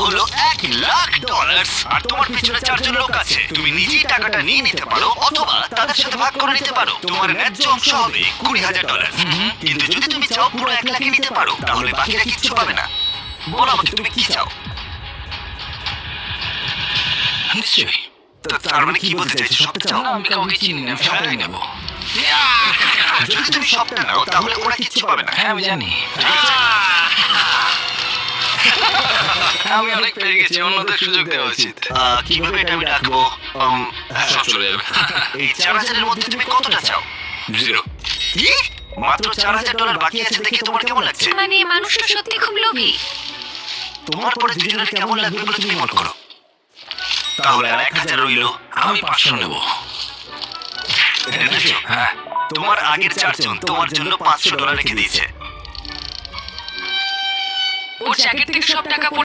হলো $1,00,000 আর তোমার পিছনে 4 জন লোক আছে। তুমি নিজেই টাকাটা নিয়ে নিতে পারো অথবা তাদের সাথে ভাগ করে নিতে পারো। তোমার ন্যায্য অংশ হবে $20,000। কিন্তু যদি তুমি চাও পুরো 1,00,000 নিতে পারো, তাহলে বাকিরা কিচ্ছু পাবে না। বলো আমাকে তুমি কি চাও? নিশ্চয়ই। তার মানে কি বলতে চাইছো? সবটা চাও? না, আমি কাউকে চিনি না, আমি সবটাই নেবো। যদি তুমি সবটা নাও তাহলে ওরা কিচ্ছু পাবে না। হ্যাঁ, আমি জানি। আমি অনেক পেয়ে গেছি, অন্যদের সুযোগ দেওয়া উচিত। কিভাবে এটা আমি রাখবো? সব চলে যাবে। এই 4,000 এর মধ্যে তুমি কতটা চাও? 0। কি? মাত্র $4,000 বাকি আছে দেখে তোমার কেমন লাগছে? মানে মানুষটা সত্যি খুব লোভী। তোমার পরে দুজনের কেমন লাগবে বলে তুমি মনে করো? তাহলে আর 1,000 রইলো। আমি 500 নেবো। এনেছো? হ্যাঁ। তোমার আগের 4 জন তোমার জন্য $500 রেখে দিয়েছে। ওর জ্যাকেট থেকে সব টাকা